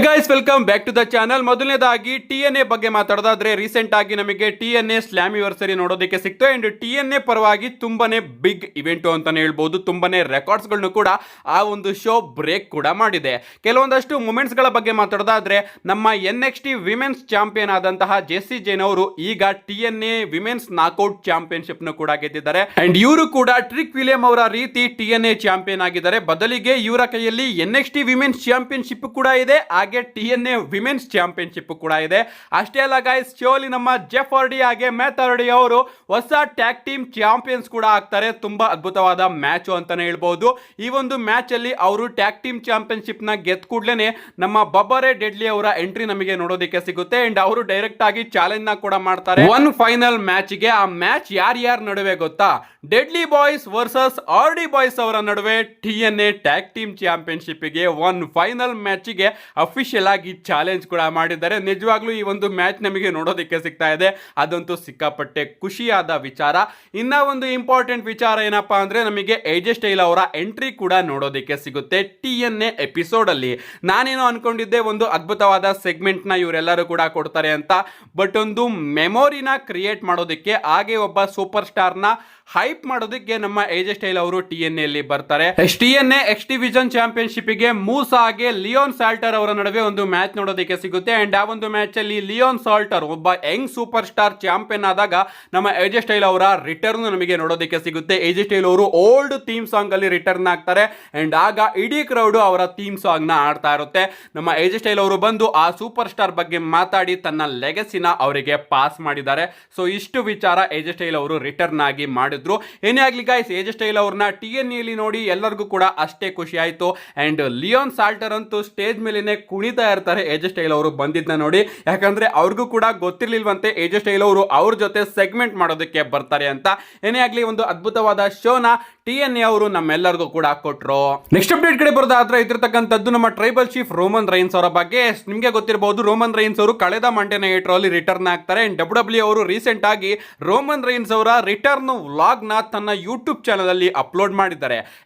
Guys welcome back to the channel. ಮೊದಲನೇದಾಗಿ TNA ಬಗ್ಗೆ ಮಾತಾಡೋದಾದ್ರೆ recent ಆಗಿ ನಮಗೆ TNA ಸ್ಲಾಮಿವರ್ಸರಿ ನೋಡೋದಕ್ಕೆ ಸಿಕ್ತು. ಅಂಡ್ TNA ಪರವಾಗಿ ತುಂಬಾನೇ ಬಿಗ್ ಇವೆಂಟ್ ಅಂತಾನೆ ಹೇಳ್ಬೋದು. ತುಂಬಾನೇ ರೆಕಾರ್ಡ್ಸ್ ಗಳನ್ನು ಕೂಡ ಆ ಒಂದು ಶೋ ಬ್ರೇಕ್ ಕೂಡ ಮಾಡಿದೆ. ಕೆಲವೊಂದಷ್ಟು ಮೂಮೆಂಟ್ಸ್ ಗಳ ಬಗ್ಗೆ ಮಾತಾಡೋದಾದ್ರೆ ನಮ್ಮ NXT ವಿಮೆನ್ಸ್ ಚಾಂಪಿಯನ್ ಆದಂತಹ ಜೆಸ್ಸಿ ಜೇನ್ ಅವರು ಈಗ TNA ವಿಮೆನ್ಸ್ ನಾಕ್ಔಟ್ ಚಾಂಪಿಯನ್ಶಿಪ್ ನ ಕೂಡ ಗೆದ್ದಿದ್ದಾರೆ. ಅಂಡ್ ಇವರು ಕೂಡ ಟ್ರಿಕ್ ವಿಲಿಯಂ ಅವರ ರೀತಿ TNA ಚಾಂಪಿಯನ್ ಆಗಿದ್ದಾರೆ. ಬದಲಿಗೆ ಇವರ ಕೈಯಲ್ಲಿ NXT ವಿಮೆನ್ಸ್ ಚಾಂಪಿಯನ್ಶಿಪ್ ಕೂಡ ಇದೆ, ಹಾಗೆ TNA ವಿಮೆನ್ಸ್ ಚಾಂಪಿಯನ್ಶಿಪ್ ಕೂಡ ಇದೆ. ಅಷ್ಟೇ ಅಲ್ಲ ಗೈಸ್, ಶೋಲಿ ನಮ್ಮ ಜೆಫ್ ಹಾರ್ಡಿ ಹಾಗೆ ಮ್ಯಾತ್ ಹಾರ್ಡಿ ಅವರು ಹೊಸ ಟ್ಯಾಗ್ ಟೀಮ್ ಚಾಂಪಿಯನ್ಸ್ ಕೂಡ ಆಗ್ತಾರೆ. ತುಂಬಾ ಅದ್ಭುತವಾದ ಮ್ಯಾಚ್ ಅಂತಾನೆ ಹೇಳ್ಬಹುದು. ಈ ಒಂದು ಮ್ಯಾಚ್ ಅಲ್ಲಿ ಅವರು ಟ್ಯಾಗ್ ಟೀಮ್ ಚಾಂಪಿಯನ್ಶಿಪ್ ನ ಗೆದ್ದ ಕೂಡಲೇ ನಮ್ಮ ಬಬ್ಬರೆ ಡೆಡ್ಲಿ ಅವರ ಎಂಟ್ರಿ ನಮಗೆ ನೋಡೋದಕ್ಕೆ ಸಿಗುತ್ತೆ. ಅಂಡ್ ಅವರು ಡೈರೆಕ್ಟ್ ಆಗಿ ಚಾಲೆಂಜ್ ನ ಕೂಡ ಮಾಡ್ತಾರೆ ಒನ್ ಫೈನಲ್ ಮ್ಯಾಚ್ ಗೆ. ಆ ಮ್ಯಾಚ್ ಯಾರ್ಯಾರ ನಡುವೆ ಗೊತ್ತಾ? Deadly boys versus RD boys ಅವರ ನಡುವೆ TNA ಟ್ಯಾಗ್ ಟೀಮ್ ಚಾಂಪಿಯನ್ಶಿಪ್ ಗೆ ಒನ್ ಫೈನಲ್ ಮ್ಯಾಚ್ ಗೆ ಅಫಿಷಿಯಲ್ ಆಗಿ ಚಾಲೆಂಜ್ ಕೂಡ ಮಾಡಿದ್ದಾರೆ. ನಿಜವಾಗ್ಲೂ ಈ ಒಂದು ಮ್ಯಾಚ್ ನಮಗೆ ನೋಡೋದಕ್ಕೆ ಸಿಗ್ತಾ ಇದೆ, ಅದಂತೂ ಸಿಕ್ಕಾಪಟ್ಟೆ ಖುಷಿಯಾದ ವಿಚಾರ. ಇನ್ನ ಒಂದು ಇಂಪಾರ್ಟೆಂಟ್ ವಿಚಾರ ಏನಪ್ಪಾ ಅಂದ್ರೆ ನಮಗೆ AJ ಸ್ಟೈಲ್ ಅವರ ಎಂಟ್ರಿ ಕೂಡ ನೋಡೋದಕ್ಕೆ ಸಿಗುತ್ತೆ TNA ಎಪಿಸೋಡ್ ಅಲ್ಲಿ. ನಾನೇನೋ ಅನ್ಕೊಂಡಿದ್ದೆ ಒಂದು ಅದ್ಭುತವಾದ ಸೆಗ್ಮೆಂಟ್ ನ ಇವರೆಲ್ಲರೂ ಕೂಡ ಕೊಡ್ತಾರೆ ಅಂತ, ಬಟ್ ಒಂದು ಮೆಮೊರಿನ ಕ್ರಿಯೇಟ್ ಮಾಡೋದಕ್ಕೆ ಹಾಗೆ ಒಬ್ಬ ಸೂಪರ್ ಸ್ಟಾರ್ ನ ಹೈಪ್ ಮಾಡೋದಕ್ಕೆ ನಮ್ಮ AJ ಸ್ಟೈಲ್ ಅವರು TNA ಅಲ್ಲಿ ಬರ್ತಾರೆ. TNA X ಡಿವಿಷನ್ ಚಾಂಪಿಯನ್ಶಿಪ್ ಗೆ ಮೂಸಾ ಹಾಗೆ ಲಿಯೋನ್ ಸಾಲ್ಟರ್ ಅವರ ನಡುವೆ ಒಂದು ಮ್ಯಾಚ್ ನೋಡೋದಕ್ಕೆ ಸಿಗುತ್ತೆ. ಅಂಡ್ ಆ ಒಂದು ಮ್ಯಾಚ್ ಅಲ್ಲಿ ಲಿಯೋನ್ ಸಾಲ್ಟರ್ ಒಬ್ಬ ಯಂಗ್ ಸೂಪರ್ ಸ್ಟಾರ್ ಚಾಂಪಿಯನ್ ಆದಾಗ ನಮ್ಮ AJ ಸ್ಟೈಲ್ ಅವರ ರಿಟರ್ನ್ ನಮಗೆ ನೋಡೋದಕ್ಕೆ ಸಿಗುತ್ತೆ. AJ ಸ್ಟೈಲ್ ಅವರು ಓಲ್ಡ್ ಥೀಮ್ ಸಾಂಗ್ ಅಲ್ಲಿ ರಿಟರ್ನ್ ಆಗ್ತಾರೆ. ಅಂಡ್ ಆಗ ಇಡೀ ಕ್ರೌಡ್ ಅವರ ಥೀಮ್ ಸಾಂಗ್ ನ ಆಡ್ತಾ ಇರುತ್ತೆ. ನಮ್ಮ AJ ಸ್ಟೈಲ್ ಅವರು ಬಂದು ಆ ಸೂಪರ್ ಸ್ಟಾರ್ ಬಗ್ಗೆ ಮಾತಾಡಿ ತನ್ನ ಲೆಗಸಿನ ಅವರಿಗೆ ಪಾಸ್ ಮಾಡಿದ್ದಾರೆ. ಸೊ ಇಷ್ಟು ವಿಚಾರ AJ ಸ್ಟೈಲ್ ಅವರು ರಿಟರ್ನ್ ಆಗಿ ಮಾಡಿದ್ರು. ಏನೇ ಆಗ್ಲಿ ಗೈಸ್, AJ ಸ್ಟೈಲ್ ಅವ್ರನ್ನ TNA ಅಲ್ಲಿ ನೋಡಿ ಎಲ್ಲರಿಗೂ ಕೂಡ ಅಷ್ಟೇ ಖುಷಿ ಆಯ್ತು. ಅಂಡ್ ಲಿಯೋನ್ ಸಾಲ್ಟರ್ ಅಂತೂ ಸ್ಟೇಜ್ ಮೇಲೇನೆ ಕುಣಿತಾ ಇರ್ತಾರೆ AJ ಸ್ಟೈಲ್ ಅವರು ಬಂದಿದ್ನ ನೋಡಿ. ಯಾಕಂದ್ರೆ ಅವ್ರಿಗೂ ಕೂಡ ಗೊತ್ತಿರ್ಲಿಲ್ವಂತೆ AJ ಸ್ಟೈಲ್ ಅವರು ಅವ್ರ ಜೊತೆ ಸೆಗ್ಮೆಂಟ್ ಮಾಡೋದಕ್ಕೆ ಬರ್ತಾರೆ ಅಂತ. ಏನೇ ಆಗ್ಲಿ ಒಂದು ಅದ್ಭುತವಾದ ಶೋನ TNA ಅವರು ನಮ್ಮೆಲ್ಲರಿಗೂ ಕೂಡ ಕೊಟ್ರು. ನೆಕ್ಸ್ಟ್ ಅಪ್ಡೇಟ್ ಕಡೆ ಬರೋದಾದ್ರೆ ಇದ್ರತಕ್ಕಂಥದ್ದು ನಮ್ಮ ಟ್ರೈಬಲ್ ಚೀಫ್ ರೋಮನ್ ರೈನ್ಸ್ ಅವರ ಬಗ್ಗೆ. ನಿಮಗೆ ಗೊತ್ತಿರಬಹುದು, ರೋಮನ್ ರೈನ್ಸ್ ಅವರು ಕಳೆದ ಮಂಡೇ ನೈಟ್ ಅಲ್ಲಿ ರಿಟರ್ನ್ ಆಗ್ತಾರೆ. ಅಂಡ್ WWE ಅವರು ರೀಸೆಂಟ್ ಆಗಿ ರೋಮನ್ ರೈನ್ಸ್ ಅವರ ರಿಟರ್ನ್ ವ್ಲಾಗ್ ನ ತನ್ನ ಯೂಟ್ಯೂಬ್ ಚಾನಲ್ ಅಲ್ಲಿ ಅಪ್ಲೋಡ್ ಮಾಡಿದ್ದಾರೆ.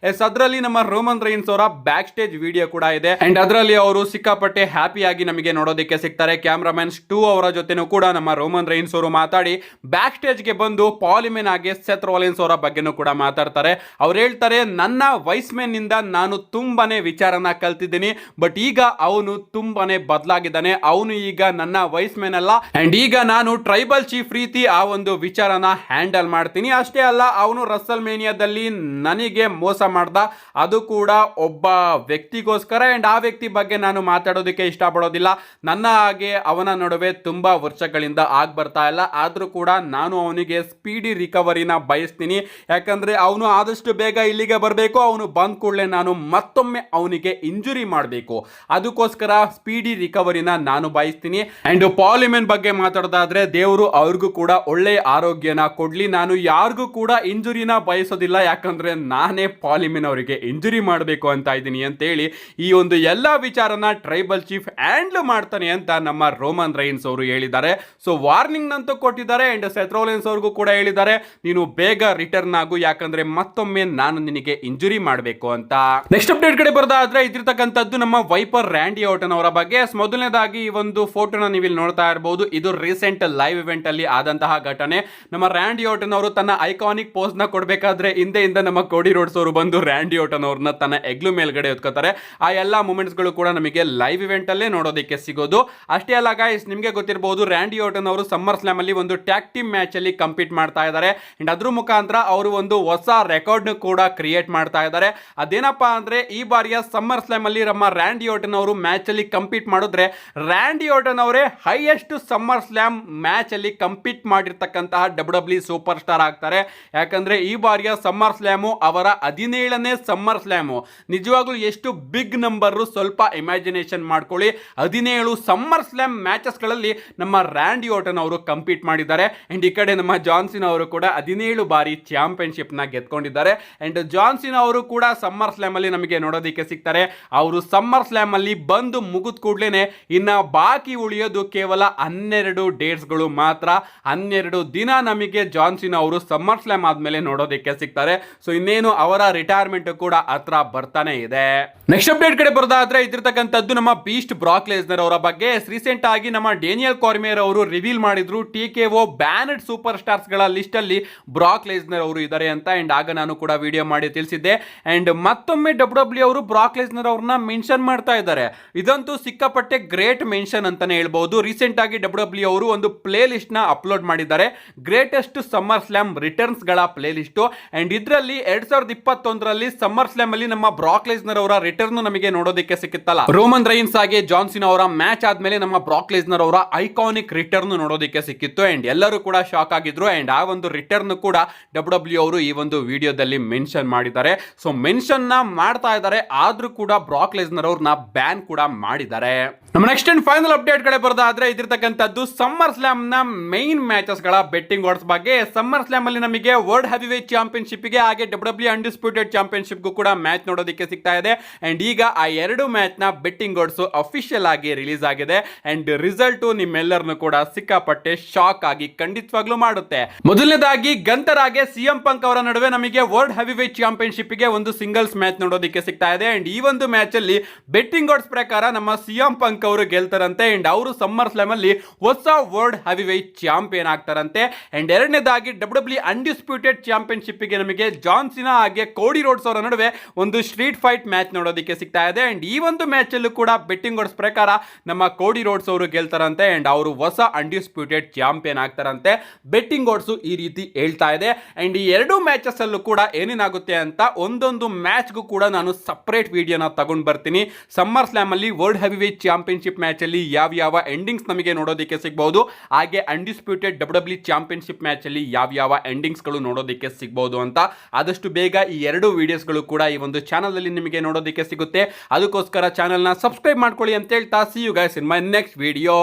ಅದರಲ್ಲಿ ನಮ್ಮ ರೋಮನ್ ರೈನ್ಸ್ ಅವರ ಬ್ಯಾಕ್ ಸ್ಟೇಜ್ ವಿಡಿಯೋ ಕೂಡ ಇದೆ. ಅಂಡ್ ಅದರಲ್ಲಿ ಅವರು ಸಿಕ್ಕಾಪಟ್ಟೆ ಹ್ಯಾಪಿ ಆಗಿ ನಮಗೆ ನೋಡೋದಕ್ಕೆ ಸಿಗ್ತಾರೆ. ಕ್ಯಾಮ್ರಾಮನ್ ಸ್ಟೂ ಅವರ ಜೊತೆನೂ ಕೂಡ ನಮ್ಮ ರೋಮನ್ ರೈನ್ಸ್ ಅವರು ಮಾತಾಡಿ ಬ್ಯಾಕ್ ಸ್ಟೇಜ್ ಗೆ ಬಂದು ಪಾಲಿಮೆನ್ ಆಗಿ ಸೆತ್ ರೋಲಿನ್ಸ್ ಅವರ ಬಗ್ಗೆನೂ ಕೂಡ ಮಾತಾಡ್ತಾರೆ. ಅವ್ರು ಹೇಳ್ತಾರೆ, ನನ್ನ ವೈಸ್ ಮ್ಯಾನ್ ನಿಂದ ನಾನು ತುಂಬಾನೇ ವಿಚಾರನ ಕಲ್ತಿದ್ದೀನಿ, ಬಟ್ ಈಗ ಅವನು ತುಂಬಾನೇ ಬದಲಾಗಿದ್ದಾನೆ. ಅವನು ಈಗ ನನ್ನ ವೈಸ್ ಮ್ಯಾನ್ ಅಲ್ಲ, ಅಂಡ್ ಈಗ ನಾನು ಟ್ರೈಬಲ್ ಚೀಫ್ ರೀತಿ ಆ ಒಂದು ವಿಚಾರನ ಹ್ಯಾಂಡಲ್ ಮಾಡ್ತೀನಿ. ಅಷ್ಟೇ ಅಲ್ಲ, ಅವನು ರಸಲ್ ಮೇನಿಯಾದಲ್ಲಿ ನನಗೆ ಮೋಸ ಮಾಡ್ದ, ಅದು ಕೂಡ ಒಬ್ಬ ವ್ಯಕ್ತಿಗೋಸ್ಕರ. ಅಂಡ್ ಆ ವ್ಯಕ್ತಿ ಬಗ್ಗೆ ನಾನು ಮಾತಾಡೋದಕ್ಕೆ ಇಷ್ಟಪಡೋದಿಲ್ಲ. ನನ್ನ ಹಾಗೆ ಅವನ ನಡುವೆ ತುಂಬಾ ವರ್ಷಗಳಿಂದ ಆಗ್ ಬರ್ತಾ ಇಲ್ಲ, ಆದ್ರೂ ಕೂಡ ನಾನು ಅವನಿಗೆ ಸ್ಪೀಡಿ ರಿಕವರಿನ ಬಯಸ್ತೀನಿ. ಯಾಕಂದ್ರೆ ಅವನು ಆದಷ್ಟು ಬೇಗ ಇಲ್ಲಿಗೆ ಬರಬೇಕು. ಅವನು ಬಂದ ಕೂಡಲೇ ನಾನು ಮತ್ತೊಮ್ಮೆ ಅವನಿಗೆ ಇಂಜುರಿ ಮಾಡಬೇಕು, ಅದಕ್ಕೋಸ್ಕರ ಸ್ಪೀಡಿ ರಿಕವರಿನ ನಾನು ಬಯಸ್ತೀನಿ. ಅಂಡ್ ಪಾಲಿಮೆನ್ ಬಗ್ಗೆ ಮಾತಾಡೋದಾದ್ರೆ ದೇವರು ಅವ್ರಿಗೂ ಕೂಡ ಒಳ್ಳೆ ಆರೋಗ್ಯನ ಕೊಡ್ಲಿ. ನಾನು ಯಾರಿಗೂ ಕೂಡ ಇಂಜುರಿನ ಬಯಸೋದಿಲ್ಲ, ಯಾಕಂದ್ರೆ ನಾನೇ ಪಾಲಿಮೆನ್ ಅವರಿಗೆ ಇಂಜುರಿ ಮಾಡಬೇಕು ಅಂತ ಇದ್ದೀನಿ ಅಂತ ಹೇಳಿ ಈ ಒಂದು ಎಲ್ಲಾ ವಿಚಾರನ ಟ್ರೈಬಲ್ ಚೀಫ್ ಹ್ಯಾಂಡಲ್ ಮಾಡ್ತಾನೆ ಅಂತ ನಮ್ಮ ರೋಮನ್ ರೈನ್ಸ್ ಅವರು ಹೇಳಿದ್ದಾರೆ. ಸೊ ವಾರ್ನಿಂಗ್ ನಂತೂ ಕೊಟ್ಟಿದ್ದಾರೆ. ಅಂಡ್ ಸೆತ್ ರೋಲಿನ್ಸ್ ಅವ್ರಿಗೂ ಕೂಡ ಹೇಳಿದ್ದಾರೆ, ನೀನು ಬೇಗ ರಿಟರ್ನ್ ಆಗು, ಯಾಕಂದ್ರೆ ಮತ್ತೊಮ್ಮೆ ನಾನು ನಿನಗೆ ಇಂಜುರಿ ಮಾಡಬೇಕು ಅಂತ. ನೆಕ್ಸ್ಟ್ ಅಪ್ಡೇಟ್ ಕಡೆ ಬರೋದಾದ್ರೆ ಇದ್ರತಕ್ಕಂಥದ್ದು ನಮ್ಮ ವೈಪರ್ ರ್ಯಾಂಡಿ ಆರ್ಟನ್ ಅವರ ಬಗ್ಗೆ. ಮೊದಲನೇದಾಗಿ ಈ ಒಂದು ಫೋಟೋನ ನೀವು ಇಲ್ಲಿ ನೋಡ್ತಾ ಇರಬಹುದು. ಇದು ರೀಸೆಂಟ್ ಲೈವ್ ಇವೆಂಟ್ ಅಲ್ಲಿ ಆದಂತಹ ಘಟನೆ. ನಮ್ಮ ರ್ಯಾಂಡಿ ಆರ್ಟನ್ ಅವರು ತನ್ನ ಐಕಾನಿಕ್ ಪೋಸ್ ನ ಕೊಡಬೇಕಾದ್ರೆ ಹಿಂದೆಯಿಂದ ನಮ್ಮ ಕೋಡಿ ರೋಡ್ಸ್ ಅವರು ಬಂದು ರ್ಯಾಂಡಿ ಆರ್ಟನ್ ಅವ್ರನ್ನ ತನ್ನ ಎಗ್ಲು ಮೇಲ್ಗಡೆ ಎತ್ಕೋತಾರೆ. ಆ ಎಲ್ಲಾ ಮೂಮೆಂಟ್ಸ್ ಗಳು ಕೂಡ ನಮಗೆ ಲೈವ್ ಇವೆಂಟ್ ಅಲ್ಲೇ ನೋಡೋದಕ್ಕೆ ಸಿಗೋದು. ಅಷ್ಟೇ ಅಲ್ಲ ಗೈಸ್, ನಿಮಗೆ ಗೊತ್ತಿರಬಹುದು, ರ್ಯಾಂಡಿ ಆರ್ಟನ್ ಅವರು ಸಮ್ಮರ್ ಸ್ಲಾಮ್ ಅಲ್ಲಿ ಒಂದು ಟ್ಯಾಗ್ ಟೀಮ್ ಮ್ಯಾಚ್ ಅಲ್ಲಿ ಕಂಪೀಟ್ ಮಾಡ್ತಾ ಇದ್ದಾರೆ. ಅಂಡ್ ಅದ್ರ ಮುಖಾಂತರ ಅವರು ಒಂದು ಹೊಸ ರೆಕಾರ್ಡ್ ಕೂಡ ಕ್ರಿಯೇಟ್ ಮಾಡ್ತಾ ಇದ್ದಾರೆ. ಅದೇನಪ್ಪಾ ಅಂದ್ರೆ ಈ ಬಾರಿಯ ಸಮ್ಮರ್ ಸ್ಲಾಮ್ ಅಲ್ಲಿ ನಮ್ಮ ರ್ಯಾಂಡಿ ಆರ್ಟನ್ ಅವರು ಮ್ಯಾಚ್ ಅಲ್ಲಿ ಕಂಪೀಟ್ ಮಾಡಿದ್ರೆ ರ್ಯಾಂಡಿ ಆರ್ಟನ್ ಅವರೇ ಹೈಯೆಸ್ಟ್ ಸಮ್ಮರ್ ಸ್ಲಾಮ್ ಮ್ಯಾಚ್ ಅಲ್ಲಿ ಕಂಪೀಟ್ ಮಾಡಿರ್ತಕ್ಕಂತಹ WWE ಸೂಪರ್ ಸ್ಟಾರ್ ಆಗ್ತಾರೆ. ಯಾಕಂದ್ರೆ ಈ ಬಾರಿಯ ಸಮ್ಮರ್ ಸ್ಲಾಮು ಅವರ 17ನೇ ಸಮ್ಮರ್ ಸ್ಲಾಮು. ನಿಜವಾಗ್ಲೂ ಎಷ್ಟು ಬಿಗ್ ನಂಬರ್, ಸ್ವಲ್ಪ ಇಮ್ಯಾಜಿನೇಷನ್ ಮಾಡ್ಕೊಳ್ಳಿ. 17 ಸಮ್ಮರ್ ಸ್ಲಾಮ್ ಮ್ಯಾಚಸ್ ಗಳಲ್ಲಿ ನಮ್ಮ ರ್ಯಾಂಡಿ ಆರ್ಟನ್ ಅವರು ಕಂಪೀಟ್ ಮಾಡಿದ್ದಾರೆ. ಅಂಡ್ ಈ ಕಡೆ ನಮ್ಮ ಜಾನ್ಸಿನ್ ಅವರು ಕೂಡ 17 ಬಾರಿ ಚಾಂಪಿಯನ್ಶಿಪ್ ನ ಗೆದ್ಕೊಂಡಿದ್ದಾರೆ. ಅಂಡ್ ಜಾನ್ಸಿನ್ ಅವರು ಕೂಡ ಸಮ್ಮರ್ ಸ್ಲಾಮ್ ಅಲ್ಲಿ ನಮಗೆ ನೋಡೋದಕ್ಕೆ ಸಿಗ್ತಾರೆ. ಅವರು ಸಮ್ಮರ್ ಸ್ಲಾಮ್ ಅಲ್ಲಿ ಬಂದು ಮುಗಿದ ಕೂಡಲೇ ಇನ್ನ ಬಾಕಿ ಉಳಿಯೋದು ಕೇವಲ 12 ಡೇಟ್ಸ್ ಗಳು ಮಾತ್ರ. 12 ದಿನ ನಮಗೆ ಜಾನ್ಸಿನ್ ಅವರು ಸಮ್ಮರ್ ಸ್ಲಾಮ್ ಆದ್ಮೇಲೆ ನೋಡೋದಕ್ಕೆ ಸಿಗ್ತಾರೆ. ಸೊ ಇನ್ನೇನು ಅವರ ರಿಟೈರ್ಮೆಂಟ್ ಕೂಡ ಹತ್ರ ಬರ್ತಾನೆ ಇದೆ. ನೆಕ್ಸ್ಟ್ ಅಪ್ಡೇಟ್ ಕಡೆ ಬರೋದಾದ್ರೆ ಇದ್ರತಕ್ಕಂಥದ್ದು ನಮ್ಮ ಬೀಸ್ಟ್ ಬ್ರಾಕ್ ಲೆಸ್ನರ್ ಅವರ ಬಗ್ಗೆ ರೀಸೆಂಟ್ ಆಗಿ ನಮ್ಮ ಡೇನಿಯಲ್ ಕಾರ್ಮಿಯರ್ ಅವರು ರಿವೀಲ್ ಮಾಡಿದ್ರು TKO ಬ್ಯಾನ್ಡ್ ಸೂಪರ್ ಸ್ಟಾರ್ಸ್ ಗಳ ಲಿಸ್ಟ್ ಅಲ್ಲಿ ಬ್ರಾಕ್ ಲೆಸ್ನರ್ ಅವರು ಇದ್ದಾರೆ ಅಂತ. ಅಂಡ್ ಆಗ ನಾನು ಕೂಡ ವಿಡಿಯೋ ಮಾಡಿ ತಿಳಿಸಿದ್ದೆ. ಅಂಡ್ ಮತ್ತೊಮ್ಮೆ WWE ಅವರು ಬ್ರಾಕ್ ಲೆಸ್ನರ್ ಅವ್ರನ್ನ ಮೆನ್ಷನ್ ಮಾಡ್ತಾ ಇದ್ದಾರೆ. ಇದಂತೂ ಸಿಕ್ಕಾಪಟ್ಟೆ ಗ್ರೇಟ್ ಮೆನ್ಷನ್ ಅಂತಾನೆ ಹೇಳ್ಬಹುದು. ರೀಸೆಂಟ್ ಆಗಿ WWE ಅವರು ಒಂದು ಪ್ಲೇ ಲಿಸ್ಟ್ ನ ಅಪ್ಲೋಡ್ ಮಾಡಿದ್ದಾರೆ, ಗ್ರೇಟೆಸ್ಟ್ ಸಮ್ಮರ್ ಸ್ಲಾಮ್ ರಿಟರ್ನ್ಸ್ ಗಳ ಪ್ಲೇ ಲಿಸ್ಟ್. ಅಂಡ್ ಇದರಲ್ಲಿ 2021ರಲ್ಲಿ ಸಮ್ಮರ್ ಸ್ಲಾಮ್ ಅಲ್ಲಿ ನಮ್ಮ ಬ್ರಾಕ್ ಲೆಸ್ನರ್ ಅವರ ರಿಟರ್ನ್ ನಮಗೆ ನೋಡೋದಕ್ಕೆ ಸಿಕ್ಕಿತ್ತಲ್ಲ. ರೋಮನ್ ರೈನ್ಸ್ ಹಾಗೆ ಜಾನ್ಸಿನ್ ಅವರ ಮ್ಯಾಚ್ ಆದ್ಮೇಲೆ ನಮ್ಮ ಬ್ರಾಕ್ ಲೆಸ್ನರ್ ಅವರ ಐಕಾನಿಕ್ ರಿಟರ್ನ್ ನೋಡೋದಕ್ಕೆ ಸಿಕ್ಕಿತ್ತು. ಅಂಡ್ ಎಲ್ಲರೂ ಕೂಡ ಶಾಕ್ ಆಗಿದ್ರು. ಅಂಡ್ ಆ ಒಂದು ರಿಟರ್ನ್ ಕೂಡ WWE ಅವರು ಈ ಒಂದು ವಿಡಿಯೋದಲ್ಲಿ ಮೆನ್ಷನ್ ಮಾಡಿದ್ದಾರೆ. ಸೊ ಮೆನ್ಷನ್ ನ ಮಾಡ್ತಾ ಇದ್ದಾರೆ, ಆದ್ರೂ ಕೂಡ ಬ್ರಾಕ್ ಲೆಸ್ನರ್ ಅವ್ರನ್ನ ಬ್ಯಾನ್ ಕೂಡ ಮಾಡಿದ್ದಾರೆ. ನಮ್ಮ ನೆಕ್ಸ್ಟ್ ಅಂಡ್ ಫೈನಲ್ ಅಪ್ಡೇಟ್ ಕಡೆ ಬರೋದಾದ್ರೆ ಇದಿರ್ತಕ್ಕಂಥದ್ದು ಸಮ್ಮರ್ ಸ್ಲಾಮ್ ನ ಮೈನ್ ಮ್ಯಾಚಸ್ ಗಳ ಬೆಟ್ಟಿಂಗ್ ಆಡ್ಸ್ ಬಗ್ಗೆ. ಸಮ್ಮರ್ ಸ್ಲಾಮ್ ಅಲ್ಲಿ ನಮಗೆ ವರ್ಲ್ಡ್ ಹೆವಿ ವೇಟ್ ಚಾಂಪಿಯನ್ಶಿಪ್ ಗೆ ಹಾಗೆ WWE ಅನ್ಡಿಸ್ಪ್ಯೂಟೆಡ್ ಚಾಂಪಿಯನ್ಶಿಪ್ ಕೂಡ ಮ್ಯಾಚ್ ನೋಡೋದಕ್ಕೆ ಸಿಗ್ತಾ ಇದೆ. ಅಂಡ್ ಈಗ ಆ ಎರಡು ಮ್ಯಾಚ್ ನ ಬೆಟ್ಟಿಂಗ್ ಆಡ್ಸ್ ಅಫಿಷಿಯಲ್ ಆಗಿ ರಿಲೀಸ್ ಆಗಿದೆ. ಅಂಡ್ ರಿಸಲ್ಟ್ ನಿಮ್ಮೆಲ್ಲರನ್ನು ಕೂಡ ಸಿಕ್ಕಾಪಟ್ಟೆ ಶಾಕ್ ಆಗಿ ಖಂಡಿತವಾಗ್ಲೂ ಮಾಡುತ್ತೆ. ಮೊದಲನೇದಾಗಿ ಗಂತರ್ ಹಾಗೆ CM ಪಂಕ್ ಅವರ ನಡುವೆ ನಮಗೆ ವರ್ಲ್ಡ್ ಹೆವಿ ವೇಟ್ ಚಾಂಪಿಯನ್ಶಿಪ್ ಗೆ ಒಂದು ಸಿಂಗಲ್ಸ್ ಮ್ಯಾಚ್ ನೋಡೋದಕ್ಕೆ ಸಿಗ್ತಾ ಇದೆ. ಅಂಡ್ ಈ ಒಂದು ಮ್ಯಾಚ್ ಅಲ್ಲಿ ಬೆಟ್ಟಿಂಗ್ ಆಡ್ಸ್ ಪ್ರಕಾರ ನಮ್ಮ CM ಪಂಕ್ ಅವರು ಗೆಲ್ತಾರಂತೆ. ಅಂಡ್ ಅವರು ಸಮ್ಮರ್ ಸ್ಲಾಮ್ ಅಲ್ಲಿ ಹೊಸ ವರ್ಲ್ಡ್ ಹೆವಿ ವೇಟ್ ಚಾಂಪಿಯನ್ ಆಗ್ತಾರಂತೆ. ಅಂಡ್ ಎರಡನೇದಾಗಿ WWE ಅನ್ಡಿಸ್ಪ್ಯೂಟೆಡ್ ಚಾಂಪಿಯನ್ಶಿಪ್ ಗೆ ನಮಗೆ ಜಾನ್ ಸಿನಾ ಹಾಗೆ ಕೋಡಿ ರೋಡ್ಸ್ ಅವರ ನಡುವೆ ಒಂದು ಸ್ಟ್ರೀಟ್ ಫೈಟ್ ಮ್ಯಾಚ್ ನೋಡೋದಕ್ಕೆ ಸಿಗ್ತಾ ಇದೆ. ಅಂಡ್ ಈ ಒಂದು ಮ್ಯಾಚ್ ಅಲ್ಲೂ ಕೂಡ ಬೆಟ್ಟಿಂಗ್ ಆಡ್ಸ್ ಪ್ರಕಾರ ನಮ್ಮ ಕೋಡಿ ರೋಡ್ಸ್ ಅವರು ಗೆಲ್ತಾರಂತೆ. ಅಂಡ್ ಅವರು ಹೊಸ ಅನ್ಡಿಸ್ಪ್ಯೂಟೆಡ್ ಚಾಂಪಿಯನ್ ಆಗ್ತಾರಂತೆ. ಬೆಟ್ಟಿಂಗ್ ಆಡ್ಸ್ ಈ ರೀತಿ ಹೇಳ್ತಾ ಇದೆ. ಅಂಡ್ ಈ ಎರಡು ಮ್ಯಾಚಸ್ ಅಲ್ಲೂ ಕೂಡ ಏನೇನಾಗುತ್ತೆ ಅಂತ ಒಂದೊಂದು ಮ್ಯಾಚ್ಗೂ ಕೂಡ ನಾನು ಸಪರೇಟ್ ವಿಡಿಯೋನ ತಗೊಂಡು ಬರ್ತೀನಿ. ಸಮ್ಮರ್ ಸ್ಲಾಮ್ ಅಲ್ಲಿ world heavy wait championship match ಅಲ್ಲಿ ಯಾವ ಎಂಡಿಂಗ್ಸ್ ನಮಗೆ ನೋಡೋದಕ್ಕೆ ಸಿಗಬಹುದು, ಹಾಗೆ ಅನ್ಡಿಸ್ಪ್ಯೂಟೆಡ್ WWE ಚಾಂಪಿಯನ್ಶಿಪ್ ಮ್ಯಾಚ್ ಅಲ್ಲಿ ಯಾವ ಎಂಡಿಂಗ್ಸ್ ಗಳು ನೋಡೋದಕ್ಕೆ ಸಿಗಬಹುದು ಅಂತ. ಆದಷ್ಟು ಬೇಗ ಈ ಎರಡು ವಿಡಿಯೋಸ್ಗಳು ಕೂಡ ಈ ಒಂದು ಚಾನಲ್ ಅಲ್ಲಿ ನಿಮಗೆ ನೋಡೋದಕ್ಕೆ ಸಿಗುತ್ತೆ. ಅದಕ್ಕೋಸ್ಕರ ಚಾನಲ್ ನ ಸಬ್ಸ್ಕ್ರೈಬ್ ಮಾಡ್ಕೊಳ್ಳಿ ಅಂತ ಹೇಳ್ತಾ see you guys in my next video.